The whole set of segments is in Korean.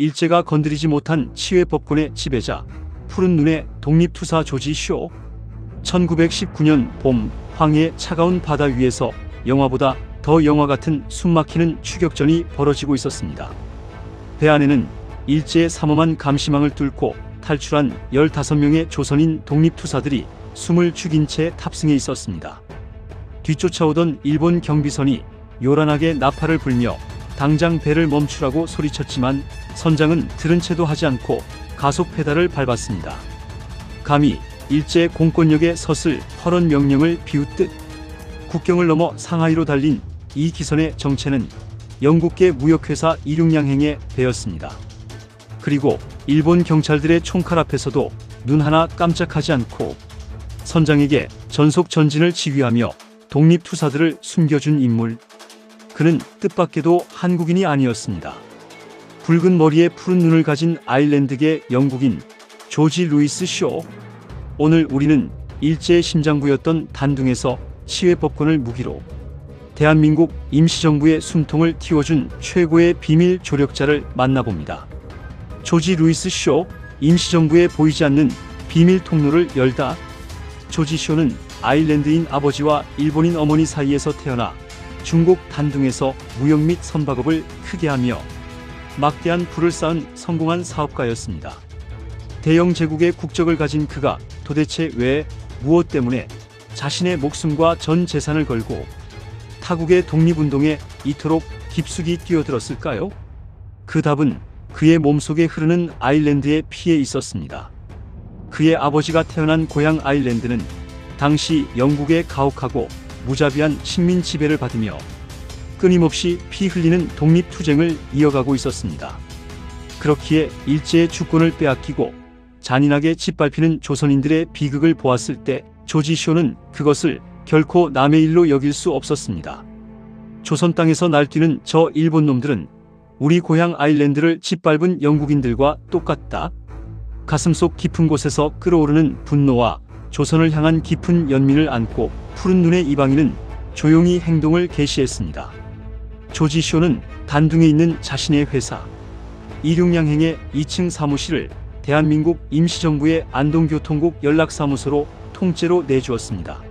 일제가 건드리지 못한 치외법권의 지배자, 푸른 눈의 독립투사 조지 쇼. 1919년 봄, 황해의 차가운 바다 위에서 영화보다 더 영화 같은 숨막히는 추격전이 벌어지고 있었습니다. 배 안에는 일제의 삼엄한 감시망을 뚫고 탈출한 15명의 조선인 독립투사들이 숨을 죽인 채 탑승해 있었습니다. 뒤쫓아오던 일본 경비선이 요란하게 나팔을 불며 당장 배를 멈추라고 소리쳤지만 선장은 들은 채도 하지 않고 가속 페달을 밟았습니다. 감히 일제 공권력의 섰을 허런 명령을 비웃듯 국경을 넘어 상하이로 달린 이 기선의 정체는 영국계 무역회사 이륙양행의 배였습니다. 그리고 일본 경찰들의 총칼 앞에서도 눈 하나 깜짝하지 않고 선장에게 전속 전진을 지휘하며 독립투사들을 숨겨준 인물. 그는 뜻밖에도 한국인이 아니었습니다. 붉은 머리에 푸른 눈을 가진 아일랜드계 영국인 조지 루이스 쇼. 오늘 우리는 일제의 심장부였던 단둥에서 치외법권을 무기로 대한민국 임시정부의 숨통을 틔워준 최고의 비밀 조력자를 만나봅니다. 조지 루이스 쇼, 임시정부에 보이지 않는 비밀 통로를 열다. 조지 쇼는 아일랜드인 아버지와 일본인 어머니 사이에서 태어나 중국 단둥에서 무역 및 선박업을 크게 하며 막대한 부를 쌓은 성공한 사업가였습니다. 대영 제국의 국적을 가진 그가 도대체 왜, 무엇 때문에 자신의 목숨과 전 재산을 걸고 타국의 독립운동에 이토록 깊숙이 뛰어들었을까요? 그 답은 그의 몸속에 흐르는 아일랜드의 피에 있었습니다. 그의 아버지가 태어난 고향 아일랜드는 당시 영국의 가혹하고 무자비한 식민 지배를 받으며 끊임없이 피 흘리는 독립투쟁을 이어가고 있었습니다. 그렇기에 일제의 주권을 빼앗기고 잔인하게 짓밟히는 조선인들의 비극을 보았을 때 조지 쇼는 그것을 결코 남의 일로 여길 수 없었습니다. 조선 땅에서 날뛰는 저 일본 놈들은 우리 고향 아일랜드를 짓밟은 영국인들과 똑같다. 가슴속 깊은 곳에서 끓어오르는 분노와 조선을 향한 깊은 연민을 안고 푸른 눈의 이방인은 조용히 행동을 개시했습니다. 조지 쇼는 단둥에 있는 자신의 회사 이륙양행의 2층 사무실을 대한민국 임시정부의 안동교통국 연락사무소로 통째로 내주었습니다.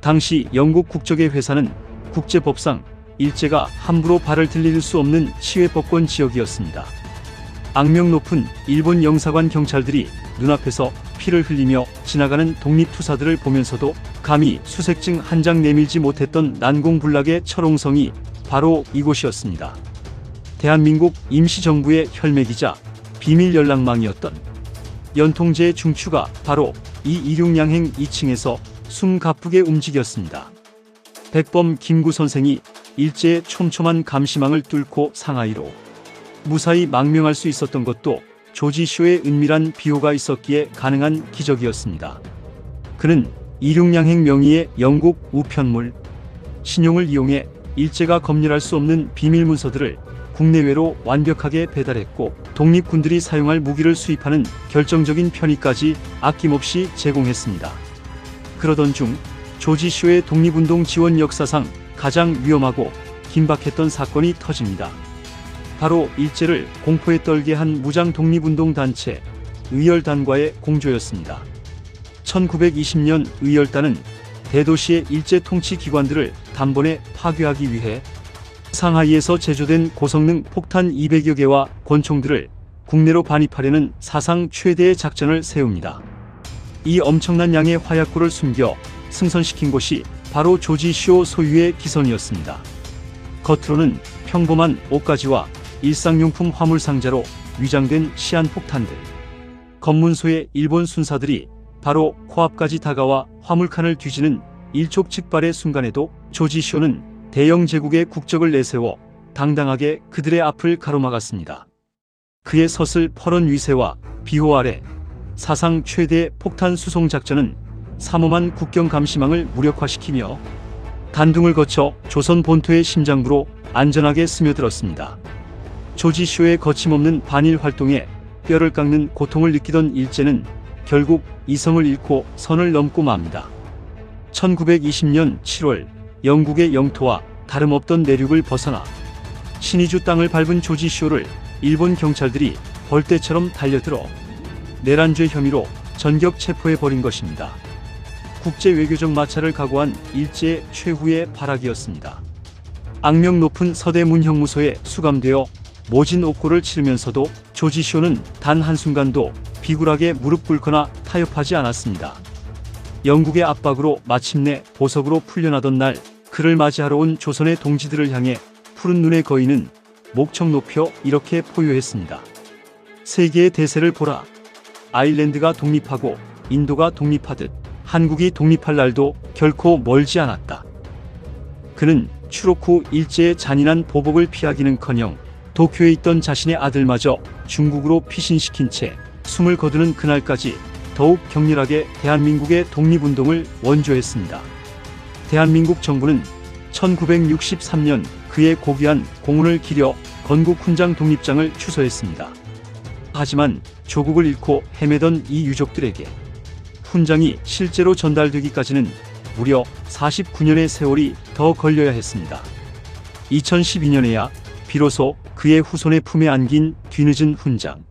당시 영국 국적의 회사는 국제법상 일제가 함부로 발을 들릴 수 없는 치외법권 지역이었습니다. 악명 높은 일본 영사관 경찰들이 눈앞에서 피를 흘리며 지나가는 독립투사들을 보면서도 감히 수색증 한 장 내밀지 못했던 난공불락의 철옹성이 바로 이곳이었습니다. 대한민국 임시정부의 혈맥이자 비밀 연락망이었던 연통제의 중추가 바로 이 이륙양행 2층에서 숨가쁘게 움직였습니다. 백범 김구 선생이 일제의 촘촘한 감시망을 뚫고 상하이로 무사히 망명할 수 있었던 것도 조지 쇼의 은밀한 비호가 있었기에 가능한 기적이었습니다. 그는 이륙양행 명의의 영국 우편물 신용을 이용해 일제가 검열할 수 없는 비밀 문서들을 국내외로 완벽하게 배달했고 독립군들이 사용할 무기를 수입하는 결정적인 편의까지 아낌없이 제공했습니다. 그러던 중 조지 쇼의 독립운동 지원 역사상 가장 위험하고 긴박했던 사건이 터집니다. 바로 일제를 공포에 떨게 한 무장 독립운동 단체 의열단과의 공조였습니다. 1920년 의열단은 대도시의 일제 통치 기관들을 단번에 파괴하기 위해 상하이에서 제조된 고성능 폭탄 200여 개와 권총들을 국내로 반입하려는 사상 최대의 작전을 세웁니다. 이 엄청난 양의 화약고를 숨겨 승선시킨 곳이 바로 조지 쇼 소유의 기선이었습니다. 겉으로는 평범한 옷가지와 일상용품 화물 상자로 위장된 시한폭탄들. 검문소의 일본 순사들이 바로 코앞까지 다가와 화물칸을 뒤지는 일촉즉발의 순간에도 조지 쇼는 대영 제국의 국적을 내세워 당당하게 그들의 앞을 가로막았습니다. 그의 서슬 퍼런 위세와 비호 아래 사상 최대의 폭탄 수송 작전은 삼엄한 국경 감시망을 무력화시키며 단둥을 거쳐 조선 본토의 심장부로 안전하게 스며들었습니다. 조지 쇼의 거침없는 반일 활동에 뼈를 깎는 고통을 느끼던 일제는 결국 이성을 잃고 선을 넘고 맙니다. 1920년 7월 영국의 영토와 다름없던 내륙을 벗어나 신의주 땅을 밟은 조지 쇼를 일본 경찰들이 벌떼처럼 달려들어 내란죄 혐의로 전격 체포해버린 것입니다. 국제 외교적 마찰을 각오한 일제의 최후의 발악이었습니다. 악명 높은 서대문 형무소에 수감되어 모진 옥고를 치르면서도 조지쇼는 단 한순간도 비굴하게 무릎 꿇거나 타협하지 않았습니다. 영국의 압박으로 마침내 보석으로 풀려나던 날, 그를 맞이하러 온 조선의 동지들을 향해 푸른 눈의 거인은 목청 높여 이렇게 포효했습니다. 세계의 대세를 보라. 아일랜드가 독립하고 인도가 독립하듯 한국이 독립할 날도 결코 멀지 않았다. 그는 추록 후 일제의 잔인한 보복을 피하기는커녕 도쿄에 있던 자신의 아들마저 중국으로 피신시킨 채 숨을 거두는 그날까지 더욱 격렬하게 대한민국의 독립운동을 원조했습니다. 대한민국 정부는 1963년 그의 고귀한 공훈을 기려 건국훈장 독립장을 추서했습니다. 하지만 조국을 잃고 헤매던 이 유족들에게 훈장이 실제로 전달되기까지는 무려 49년의 세월이 더 걸려야 했습니다. 2012년에야 비로소 그의 후손의 품에 안긴 뒤늦은 훈장.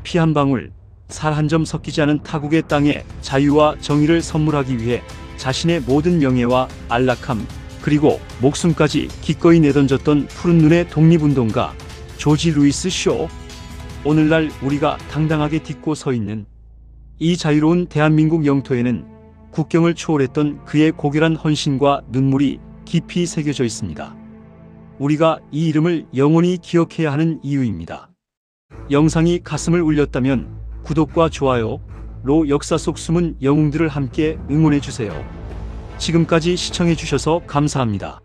피 한 방울, 살 한 점 섞이지 않은 타국의 땅에 자유와 정의를 선물하기 위해 자신의 모든 명예와 안락함, 그리고 목숨까지 기꺼이 내던졌던 푸른 눈의 독립운동가 조지 루이스 쇼. 오늘날 우리가 당당하게 딛고 서 있는 이 자유로운 대한민국 영토에는 국경을 초월했던 그의 고결한 헌신과 눈물이 깊이 새겨져 있습니다. 우리가 이 이름을 영원히 기억해야 하는 이유입니다. 영상이 가슴을 울렸다면 구독과 좋아요로 역사 속 숨은 영웅들을 함께 응원해주세요. 지금까지 시청해주셔서 감사합니다.